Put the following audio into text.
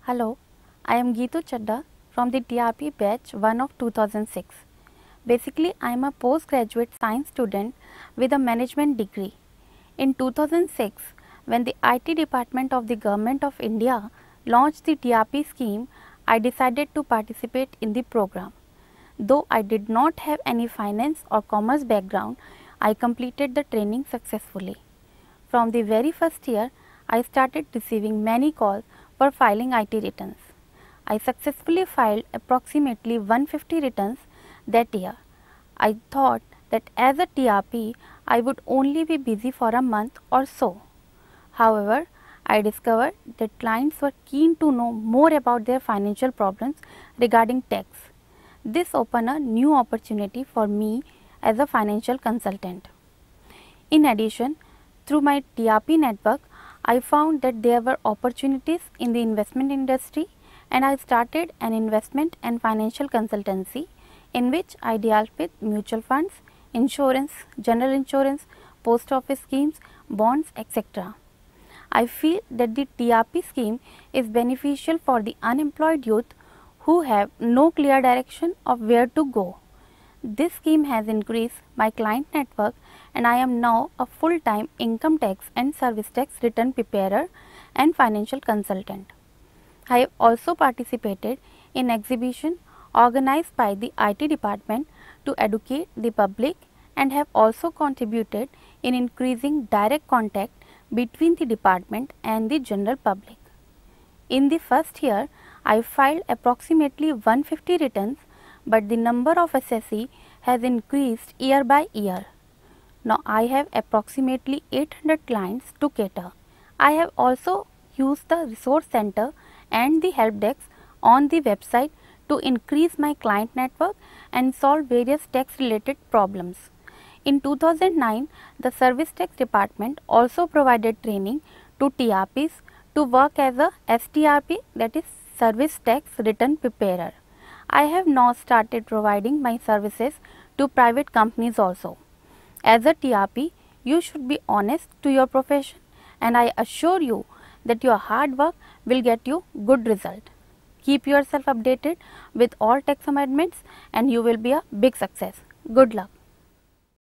Hello, I am Geetu Chadda from the TRP batch 1 of 2006. Basically, I am a postgraduate science student with a management degree. In 2006, when the IT department of the Government of India launched the TRP scheme, I decided to participate in the program. Though I did not have any finance or commerce background, I completed the training successfully. From the very first year, I started receiving many calls for filing IT returns. I successfully filed approximately 150 returns that year. I thought that as a TRP, I would only be busy for a month or so. However, I discovered that clients were keen to know more about their financial problems regarding tax. This opened a new opportunity for me as a financial consultant. In addition, through my TRP network, I found that there were opportunities in the investment industry, and I started an investment and financial consultancy in which I dealt with mutual funds, insurance, general insurance, post office schemes, bonds, etc. I feel that the TRP scheme is beneficial for the unemployed youth who have no clear direction of where to go. This scheme has increased my client network, and I am now a full-time income tax and service tax return preparer and financial consultant. I have also participated in exhibition organized by the IT department to educate the public, and have also contributed in increasing direct contact between the department and the general public. In the first year, I filed approximately 150 returns, but the number of assessee has increased year by year. Now I have approximately 800 clients to cater. I have also used the resource center and the help desk on the website to increase my client network and solve various tax related problems. In 2009, the service tax department also provided training to TRPs to work as a STRP, that is service tax return preparer. I have now started providing my services to private companies also. As a TRP, you should be honest to your profession, and I assure you that your hard work will get you good result. Keep yourself updated with all tax amendments and you will be a big success. Good luck.